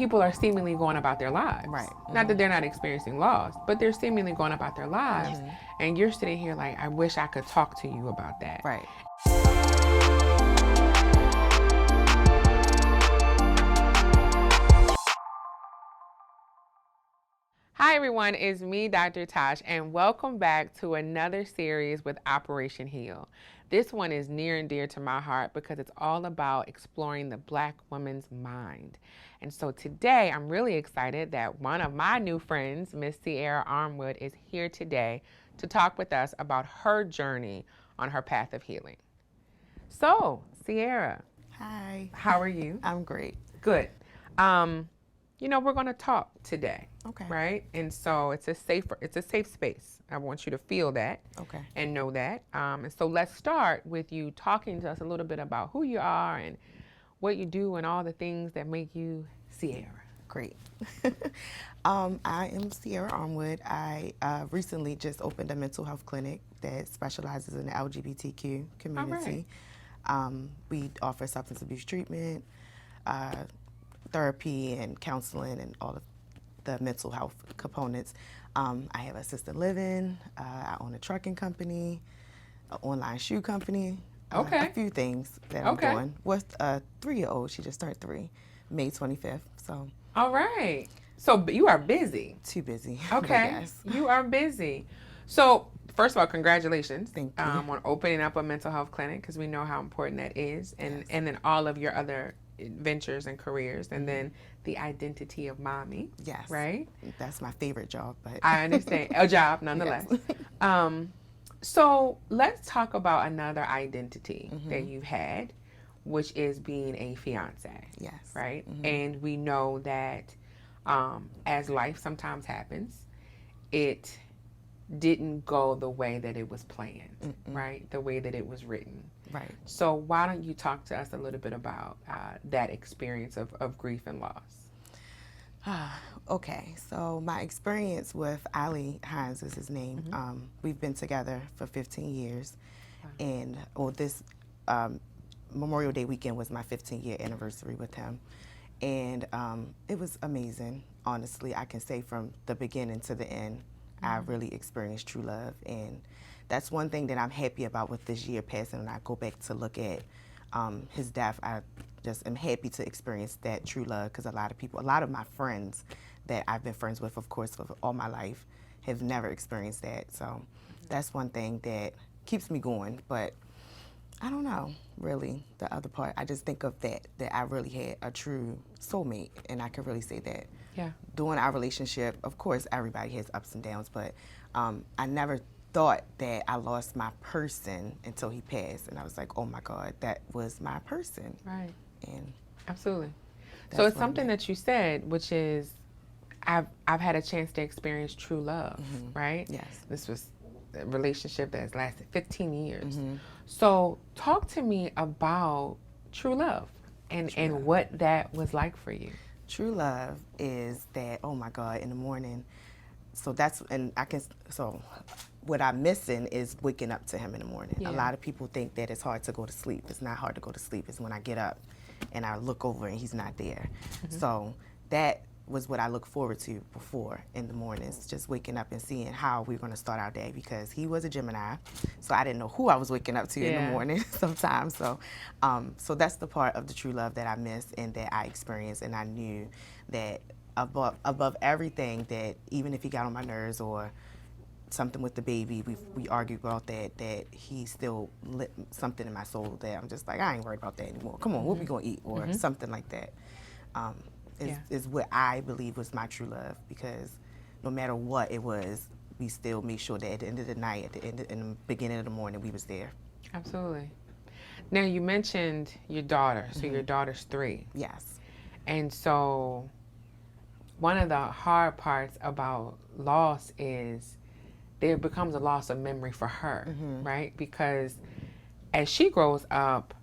people are seemingly going about their lives. Right. Not that they're not experiencing loss, but they're seemingly going about their lives. And you're sitting here like, I wish I could talk to you about that. Right. Hi everyone, it's me, Dr. Tosh, and welcome back to another series with Operation Heal. This one is near and dear to my heart because it's all about exploring the Black woman's mind. And so today, I'm really excited that one of my new friends, Miss Ciera Armwood, is here today to talk with us about her journey on her path of healing. So, Ciera. Hi. How are you? I'm great. Good. We're going to talk today. Okay. Right? And so it's a safe space. I want you to feel that. Okay. And know that. And so let's start with you talking to us a little bit about who you are and what you do and all the things that make you Ciera. Great. I am Ciera Armwood. I recently just opened a mental health clinic that specializes in the LGBTQ community. All right. We offer substance abuse treatment, therapy and counseling and all of the mental health components. I have assisted living. I own a trucking company, an online shoe company. Okay. A few things that I'm doing with a 3-year-old. She just turned 3, May 25th. So. All right. So you are busy. Too busy. Okay. Yes. You are busy. So first of all, congratulations. Thank you. On opening up a mental health clinic, because we know how important that is, and then all of your other ventures and careers, and then the identity of mommy. Yes. Right? That's my favorite job, but I understand. A job nonetheless. Yes. So let's talk about another identity that you've had, which is being a fiance. Yes. Right? And we know that as life sometimes happens, it didn't go the way that it was planned, right? The way that it was written. Right. So why don't you talk to us a little bit about that experience of grief and loss? Okay, so my experience with Ali Hines is his name. We've been together for 15 years, and this Memorial Day weekend was my 15-year anniversary with him, and it was amazing. Honestly, I can say from the beginning to the end, I really experienced true love, and that's one thing that I'm happy about with this year passing. And I go back to look at his death, I just am happy to experience that true love, because a lot of my friends that I've been friends with, of course, for all my life, have never experienced that. So that's one thing that keeps me going. But I don't know, really, the other part. I just think of that I really had a true soulmate, and I can really say that. Yeah. During our relationship, of course, everybody has ups and downs, but I never thought that I lost my person until he passed, and I was like, oh my God, that was my person. Right. And absolutely. So it's something that you said, which is, I've had a chance to experience true love, right? Yes. This was a relationship that has lasted 15 years. So talk to me about true love and what that was like for you. True love is that, oh my God, in the morning. So what I'm missing is waking up to him in the morning. Yeah. A lot of people think that it's hard to go to sleep. It's not hard to go to sleep. It's when I get up and I look over and he's not there. So that was what I look forward to before in the mornings, just waking up and seeing how we're going to start our day, because he was a Gemini, so I didn't know who I was waking up to in the morning sometimes. So so that's the part of the true love that I missed and that I experienced, and I knew that above everything, that even if he got on my nerves or something with the baby, we argued about that he still lit something in my soul that I'm just like, I ain't worried about that anymore. Come on, what we gonna eat, or something like that. Is what I believe was my true love, because no matter what it was, we still made sure that at the end of the night, in the beginning of the morning, we was there. Absolutely. Now you mentioned your daughter, so your daughter's 3. Yes. And so one of the hard parts about loss is there becomes a loss of memory for her, right? Because as she grows up,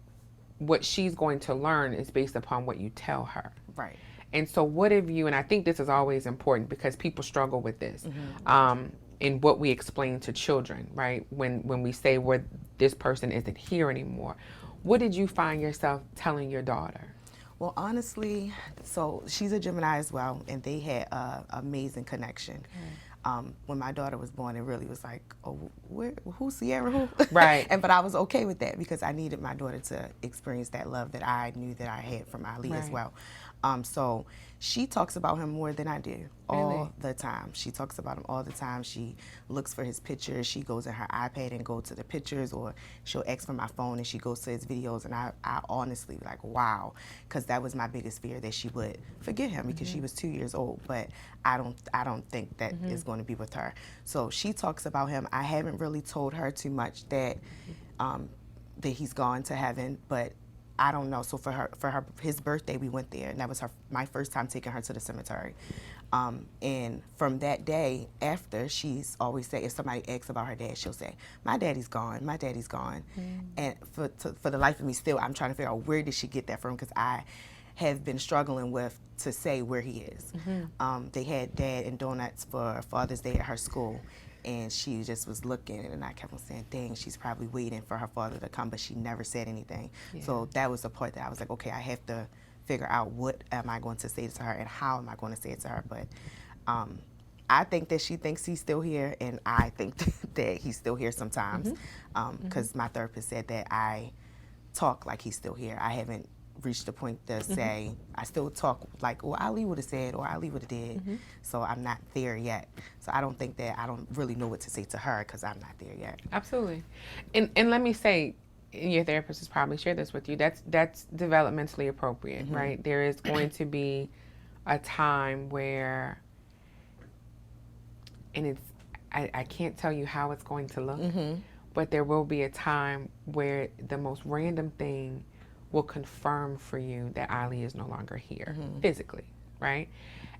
what she's going to learn is based upon what you tell her. Right. And so what have you, and I think this is always important because people struggle with this, in what we explain to children, right? When we say this person isn't here anymore, what did you find yourself telling your daughter? Well, honestly, so she's a Gemini as well, and they had an amazing connection. When my daughter was born, it really was like, oh, who's Ciera, who? Right. But I was okay with that because I needed my daughter to experience that love that I knew that I had from Ali as Right. well. So she talks about him more than I do all the time. She talks about him all the time. She looks for his pictures. She goes in her iPad and go to the pictures, or she'll ask for my phone and she goes to his videos. And I honestly like, wow, because that was my biggest fear, that she would forget him because she was 2 years old. But I don't think that is going to be with her. So she talks about him. I haven't really told her too much that that he's gone to heaven, but I don't know. So for his birthday, we went there, and that was my first time taking her to the cemetery. And from that day after, she's always say, if somebody asks about her dad, she'll say, "My daddy's gone. My daddy's gone." And for the life of me, still, I'm trying to figure out where did she get that from, because I have been struggling to say where he is. They had Dad and donuts for Father's Day at her school. And she just was looking, and I kept on saying, dang, she's probably waiting for her father to come, but she never said anything. Yeah. So that was the part that I was like, okay, I have to figure out what am I going to say to her and how am I going to say it to her. But I think that she thinks he's still here, and I think that he's still here sometimes, because my therapist said that I talk like he's still here. I haven't reached the point to say, I still talk like, well, Ali would have said, or Ali would have did. So I'm not there yet. So I don't think that, I don't really know what to say to her because I'm not there yet. Absolutely. And let me say, and your therapist has probably shared this with you, that's developmentally appropriate, right? There is going to be a time where, and I can't tell you how it's going to look, but there will be a time where the most random thing will confirm for you that Ali is no longer here physically, right?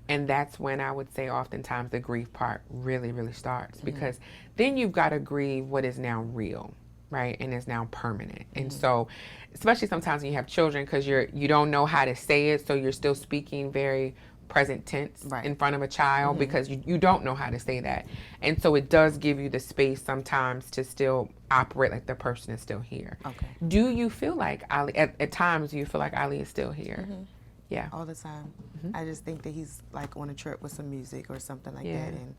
And that's when I would say oftentimes the grief part really, really starts, because then you've got to grieve what is now real, right? And is now permanent. And so, especially sometimes when you have children, because you don't know how to say it, so you're still speaking very present tense in front of a child because you don't know how to say that. And so it does give you the space sometimes to still operate like the person is still here. Okay. Do you feel like Ali, at times, do you feel like Ali is still here? Yeah. All the time. I just think that he's like on a trip with some music or something like that, and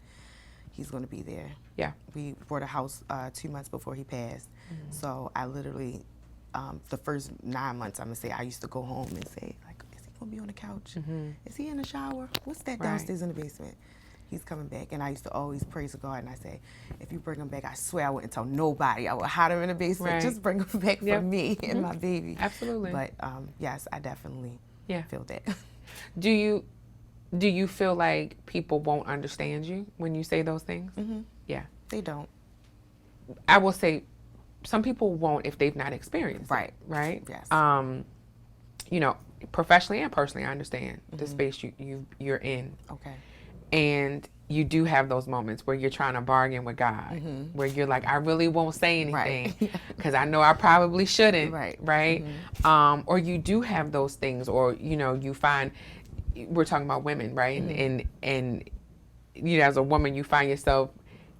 he's going to be there. Yeah. We bought a house 2 months before he passed. So I literally, the first 9 months, I'm going to say, I used to go home and say, like, gonna be on the couch? Is he in the shower? What's that downstairs in the basement? He's coming back. And I used to always praise God, and I say, if you bring him back, I swear I wouldn't tell nobody. I would hide him in the basement. Just bring him back for me and my baby. Absolutely. But yes, I definitely feel that. Do you feel like people won't understand you when you say those things? Yeah. They don't. I will say some people won't if they've not experienced it. Right? Yes. You know, professionally and personally, I understand the space you're in. Okay. And you do have those moments where you're trying to bargain with God, where you're like, I really won't say anything because I know I probably shouldn't. Right. Or you do have those things, or, you know, you find, we're talking about women, right? And you know, as a woman, you find yourself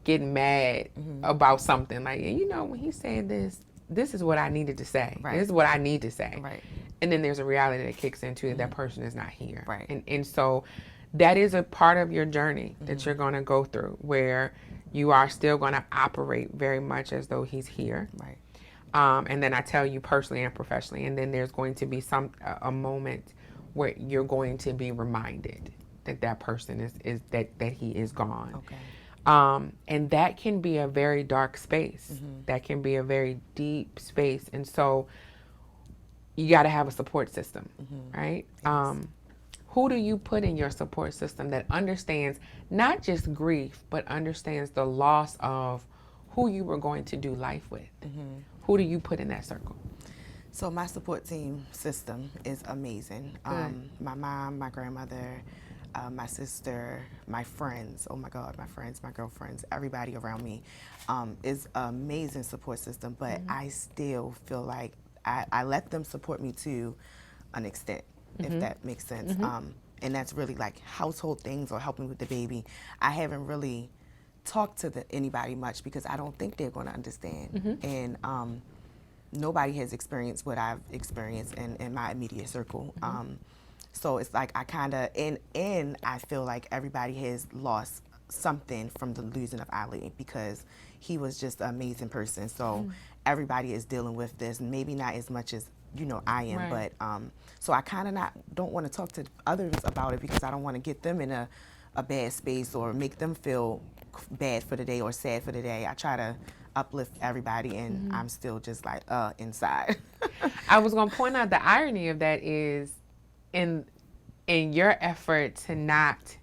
getting mad about something like, you know, when he said this is what I needed to say. This is what I need to say. And then there's a reality that kicks into that person is not here. And so that is a part of your journey that you're going to go through, where you are still going to operate very much as though he's here. And then I tell you personally and professionally, and then there's going to be a moment where you're going to be reminded that person is that he is gone. And that can be a very dark space. That can be a very deep space. And so you got to have a support system, right? Who do you put in your support system that understands not just grief, but understands the loss of who you were going to do life with? Who do you put in that circle? So my support team system is amazing. My mom, my grandmother, my sister, my friends, oh my God, my friends, my girlfriends, everybody around me is an amazing support system, but I still feel like I let them support me to an extent, if that makes sense. And that's really like household things or helping with the baby. I haven't really talked to anybody much because I don't think they're going to understand. And nobody has experienced what I've experienced in my immediate circle. So it's like I kind of, and I feel like everybody has lost something from the losing of Ali, because he was just an amazing person. So everybody is dealing with this, maybe not as much as I am, Right. but so I kind of don't want to talk to others about it, because I don't want to get them in a bad space or make them feel bad for the day or sad for the day. I try to uplift everybody, and I'm still just like inside. I was going to point out the irony of that is in your effort to not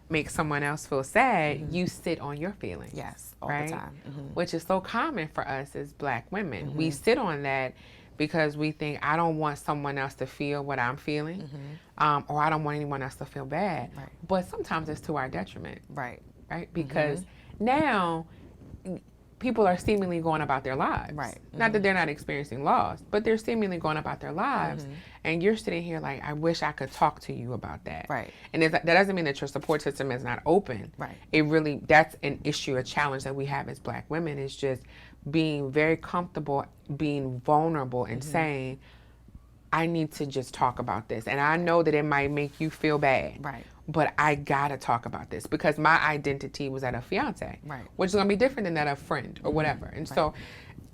make someone else feel sad, you sit on your feelings. Yes, all right? the time. Which is so common for us as Black women. We sit on that because we think, I don't want someone else to feel what I'm feeling, or I don't want anyone else to feel bad. Right. But sometimes it's to our detriment. Right. Right? Because now people are seemingly going about their lives. Right. Not that they're not experiencing loss, but they're seemingly going about their lives. And you're sitting here like, I wish I could talk to you about that. Right. And that doesn't mean that your support system is not open. Right. It really, that's an issue, a challenge that we have as Black women, is just being very comfortable, being vulnerable, and saying, I need to just talk about this. And I know that it might make you feel bad. Right. But I gotta talk about this, because my identity was that of fiance, Right. which is gonna be different than that of friend or whatever. And so,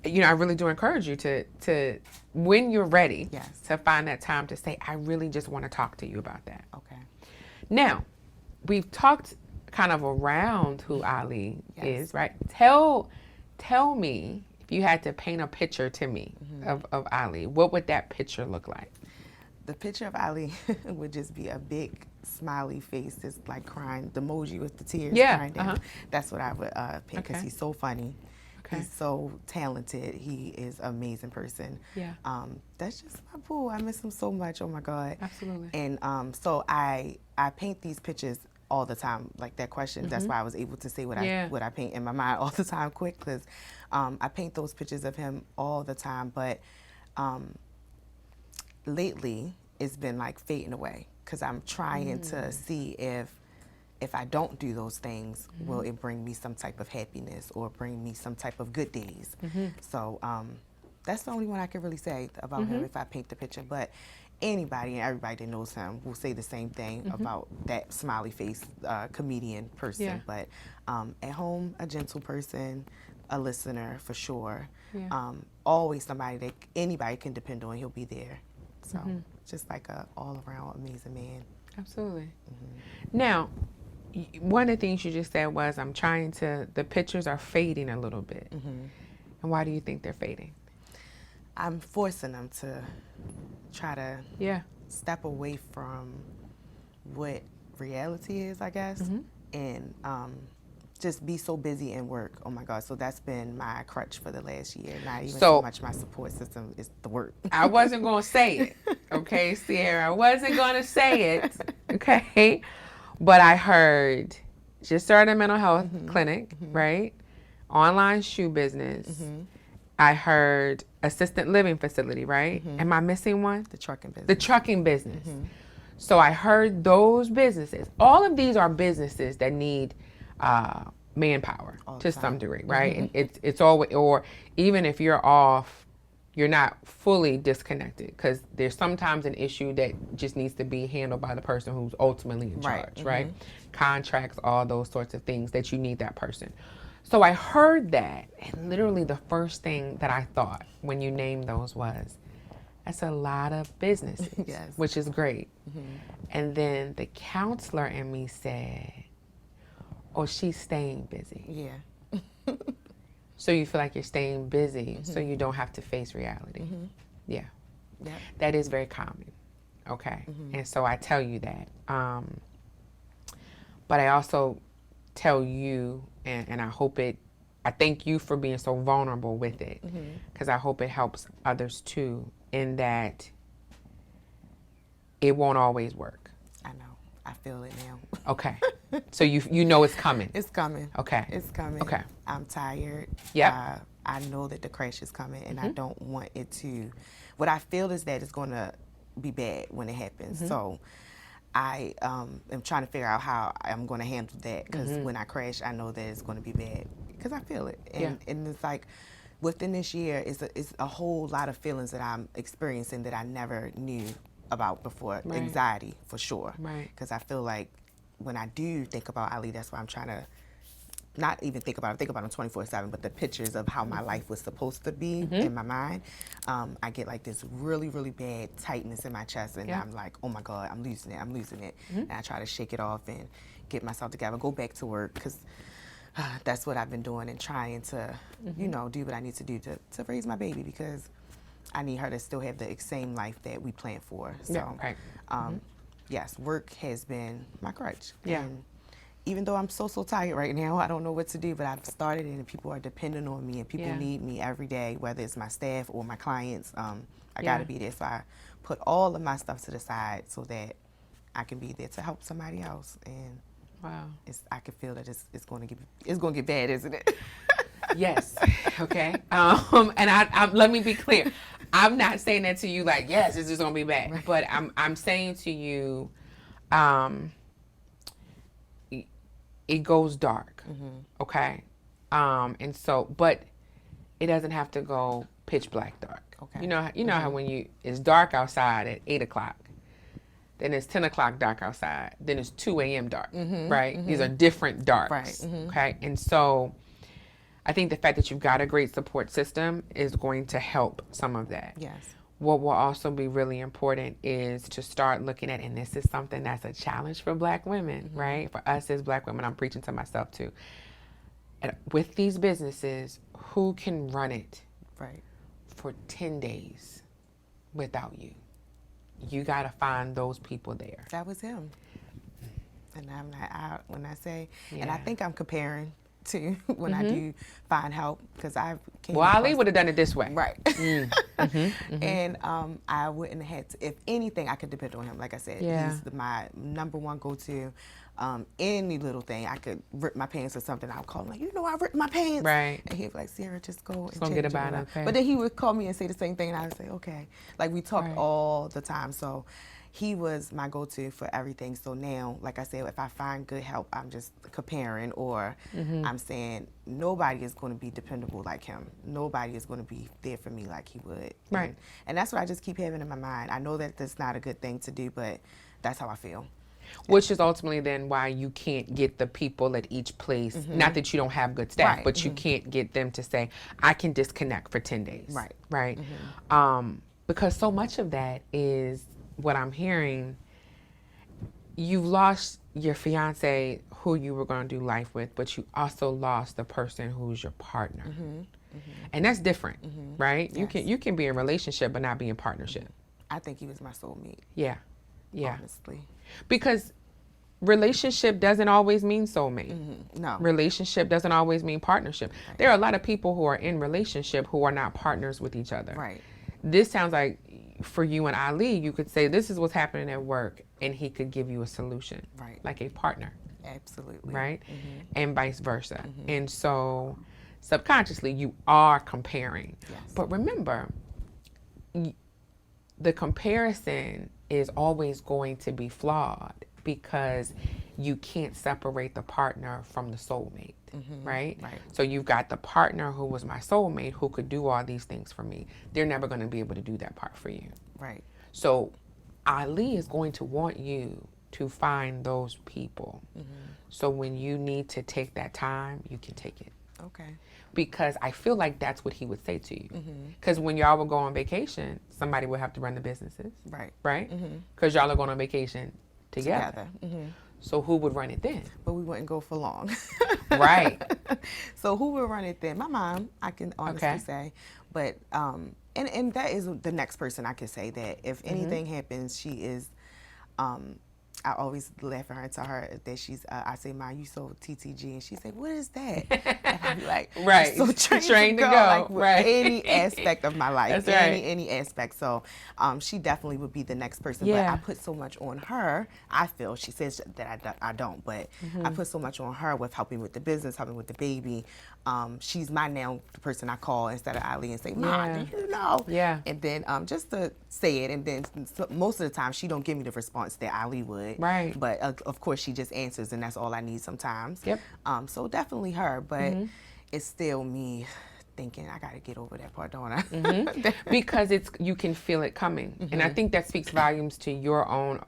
I really do encourage you to when you're ready, Yes. to find that time to say, I really just want to talk to you about that. Okay. Now, we've talked kind of around who Ali Yes. is, right? Tell me, if you had to paint a picture to me of Ali, what would that picture look like? The picture of Ali would just be a big smiley face, just like crying, the emoji with the tears crying down. That's what I would paint, because he's so funny. He's so talented. He is an amazing person. Yeah. That's just my boo. I miss him so much. Oh my God. Absolutely. And so I paint these pictures all the time. Like that question. That's why I was able to say what I paint in my mind all the time quick, because I paint those pictures of him all the time. But lately it's been like fading away, because I'm trying to see if I don't do those things, will it bring me some type of happiness or bring me some type of good days? So that's the only one I can really say about him if I paint the picture. But anybody and everybody that knows him will say the same thing about that smiley face comedian person. Yeah. But at home, a gentle person, a listener for sure. Yeah. Always somebody that anybody can depend on. He'll be there. So just like a all around amazing man. Absolutely. Now, one of the things you just said was, the pictures are fading a little bit. And why do you think they're fading? I'm forcing them to try to step away from what reality is, I guess, and just be so busy in work. Oh my God. So that's been my crutch for the last year. Not even so much my support system, is the work. I wasn't going to say it. Okay, Ciera, I wasn't going to say it. Okay. But I heard, just started a mental health clinic, right? Online shoe business. I heard assisted living facility, right? Am I missing one? The trucking business. The trucking business. So I heard those businesses. All of these are businesses that need manpower to some degree, right? And it's always, or even if you're off, you're not fully disconnected, because there's sometimes an issue that just needs to be handled by the person who's ultimately in charge, right? Contracts, all those sorts of things that you need that person. So I heard that, and literally the first thing that I thought when you named those was, that's a lot of businesses, which is great. And then the counselor in me said, oh, she's staying busy. Yeah. So you feel like you're staying busy, so you don't have to face reality. Yeah. Yep. That is very common. Okay. And so I tell you that. But I also tell you, and I thank you for being so vulnerable with it, because I hope it helps others too, in that it won't always work. I know. I feel it now. Okay. So you know it's coming. It's coming. Okay. It's coming. Okay. I'm tired. Yep. I know that the crash is coming, and I don't want it to. What I feel is that it's going to be bad when it happens. So I am trying to figure out how I'm going to handle that, because when I crash, I know that it's going to be bad, because I feel it. And it's like, within this year, it's a whole lot of feelings that I'm experiencing that I never knew about before. Right. Anxiety, for sure. Right. Because I feel like when I do think about Ali, that's why I'm trying to not even think about him 24/7, but the pictures of how my life was supposed to be in my mind. I get like this really, really bad tightness in my chest, and I'm like, oh my God, I'm losing it. And I try to shake it off and get myself together, go back to work, because that's what I've been doing and trying to, you know, do what I need to do to raise my baby, because I need her to still have the same life that we planned for. So, yes, work has been my crutch. Yeah. And even though I'm so tired right now, I don't know what to do, but I've started and people are depending on me, and people need me every day, whether it's my staff or my clients. I got to be there. So I put all of my stuff to the side so that I can be there to help somebody else. And wow, I can feel that it's going to get bad, isn't it? Yes. Okay. And I let me be clear. I'm not saying that to you like, yes, it's just gonna be bad. Right. But I'm saying to you, it goes dark. Okay. And so, but it doesn't have to go pitch black dark. Okay. You know how when it's dark outside at 8 o'clock, then it's 10 o'clock dark outside, then it's 2 a.m. dark, right? These are different darks. Right. Okay. And so I think the fact that you've got a great support system is going to help some of that. Yes. What will also be really important is to start looking at, and this is something that's a challenge for Black women, right? For us as Black women, I'm preaching to myself too. And with these businesses, who can run it for 10 days without you? You got to find those people there. That was him. And I'm not, when I say, and I think I'm comparing to when I do find help, because Ali would have done it this way, right? And I wouldn't have had to, if anything, I could depend on him. Like I said, he's my number one go-to. Any little thing, I could rip my pants or something, I'll call him like, I ripped my pants, right? And he'd be like, Ciera, just go and get about it. Okay. But then he would call me and say the same thing, and I would say, okay. Like, we talked all the time, so he was my go-to for everything. So now, like I said, if I find good help, I'm just comparing, or I'm saying nobody is going to be dependable like him. Nobody is going to be there for me like he would. Right. And that's what I just keep having in my mind. I know that that's not a good thing to do, but that's how I feel. Which is ultimately then why you can't get the people at each place, not that you don't have good staff, but you can't get them to say, I can disconnect for 10 days. Right. Right. Because so much of that is what I'm hearing. You've lost your fiance who you were going to do life with, but you also lost the person who's your partner. And that's different, right? Yes. You can be in a relationship but not be in partnership. I think he was my soulmate. Yeah. Honestly. Because relationship doesn't always mean soulmate. No. Relationship doesn't always mean partnership. Right. There are a lot of people who are in relationship who are not partners with each other. Right. This sounds like for you and Ali, you could say this is what's happening at work, and he could give you a solution. Right. Like a partner. Absolutely. Right? And vice versa. And so subconsciously you are comparing. Yes. But remember, the comparison is always going to be flawed, because you can't separate the partner from the soulmate, right? So you've got the partner who was my soulmate who could do all these things for me. They're never going to be able to do that part for you. Right. So Ali is going to want you to find those people. So when you need to take that time, you can take it. Okay. Because I feel like that's what he would say to you. Because when y'all would go on vacation, somebody would have to run the businesses. Right. Right? Because y'all are going on vacation together. So who would run it then? But we wouldn't go for long. Right. So who would run it then? My mom, I can honestly say. But, and that is the next person I could say that if anything happens, she is, I always laugh at her and tell her that she's, I say, Ma, you so TTG. And she say, what is that? And I'm like, right. So trained to go. Like with any aspect of my life. That's any aspect. So she definitely would be the next person. But I put so much on her, I feel. She says that I don't. But I put so much on her with helping with the business, helping with the baby. She's the person I call instead of Ali and say, Ma, do you know? Yeah. And then just to say it. And then most of the time, she don't give me the response that Ali would. Right. But of course, she just answers, and that's all I need sometimes. Yep. So definitely her, but it's still me thinking, I got to get over that part, don't I? Because you can feel it coming. And I think that speaks volumes to your own,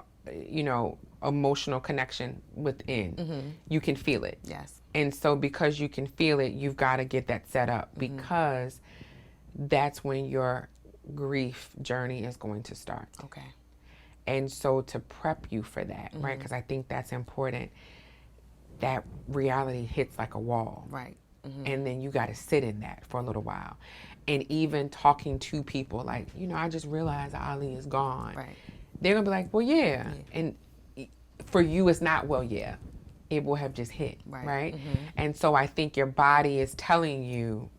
emotional connection within. You can feel it. Yes. And so because you can feel it, you've got to get that set up, because that's when your grief journey is going to start. Okay. And so to prep you for that, right? Because I think that's important. That reality hits like a wall. Right. And then you got to sit in that for a little while. And even talking to people like, I just realized Ali is gone. Right. They're going to be like, well, yeah. And for you, it's not, well, yeah. It will have just hit, right? And so I think your body is telling you,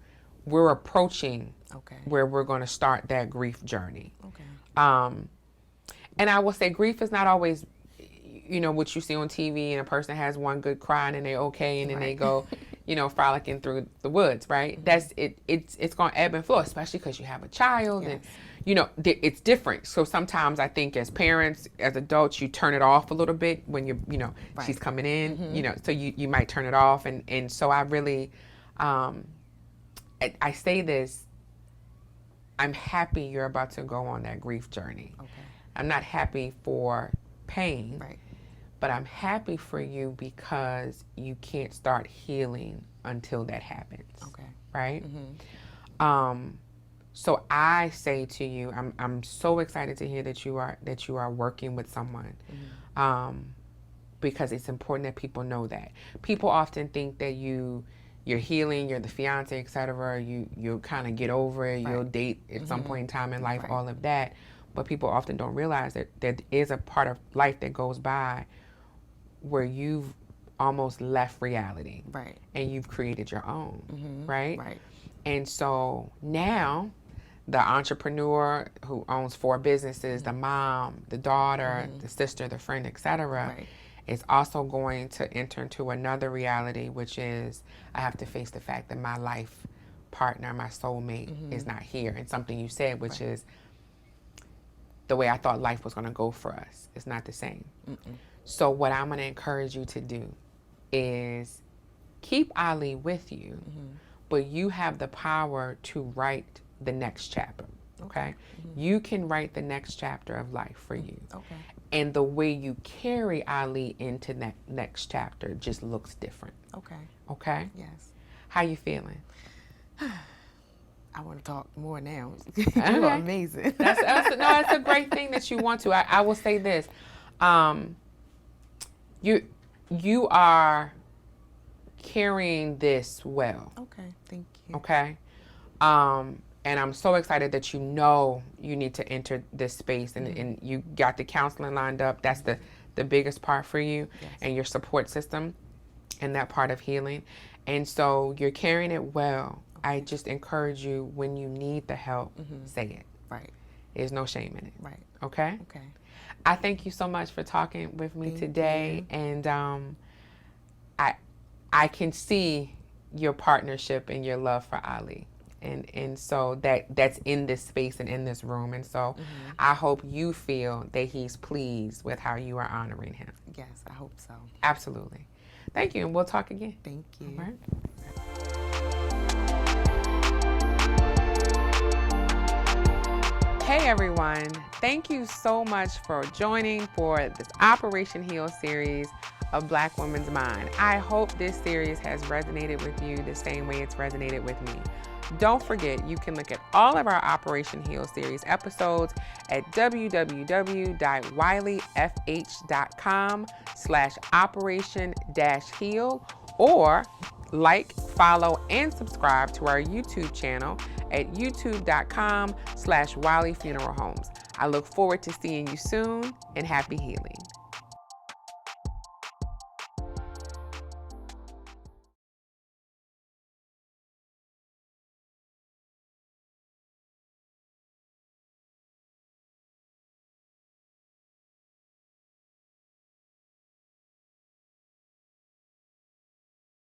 we're approaching where we're going to start that grief journey. Okay. And I will say grief is not always, what you see on TV and a person has one good cry and then they're okay and then they go, frolicking through the woods, right? That's it. It's going to ebb and flow, especially because you have a child and, it's different. So sometimes I think as parents, as adults, you turn it off a little bit when she's coming in, so you might turn it off. And so I really, I say this, I'm happy you're about to go on that grief journey. Okay. I'm not happy for pain, Right. but I'm happy for you because you can't start healing until that happens. Okay. Right? So I say to you, I'm so excited to hear that you are working with someone, because it's important that people know that. People often think that you're healing, you're the fiance, etc. You'll kind of get over it. Right. You'll date at some point in time in life, all of that. But people often don't realize that there is a part of life that goes by where you've almost left reality. Right. And you've created your own, right? Right. And so now the entrepreneur who owns 4 businesses, the mom, the daughter, the sister, the friend, etc., is also going to enter into another reality, which is I have to face the fact that my life partner, my soulmate, is not here. And something you said, which is the way I thought life was going to go for us. It's not the same. So what I'm going to encourage you to do is keep Ali with you, but you have the power to write the next chapter, okay? You can write the next chapter of life for you. Okay. And the way you carry Ali into that next chapter just looks different. Okay. Okay? Yes. How you feeling? I want to talk more now. You are amazing. That's a great thing that you want to. I will say this. You are carrying this well. Okay, thank you. Okay? And I'm so excited that you need to enter this space and you got the counseling lined up. That's the biggest part for you, and your support system and that part of healing. And so you're carrying it well. I just encourage you, when you need the help, say it. Right. There's no shame in it. Right. Okay? Okay. I thank you so much for talking with me today. And I can see your partnership and your love for Ali. And so that's in this space and in this room. And so I hope you feel that he's pleased with how you are honoring him. Yes, I hope so. Absolutely. Thank you, and we'll talk again. Thank you. All right. Hey everyone, thank you so much for joining for this Operation Heal series of Black Women's Mind. I hope this series has resonated with you the same way it's resonated with me. Don't forget, you can look at all of our Operation Heal series episodes at www.wileyfh.com/operation-heal, or like, follow, and subscribe to our YouTube channel at youtube.com/WileyFuneralHomes. I look forward to seeing you soon, and happy healing.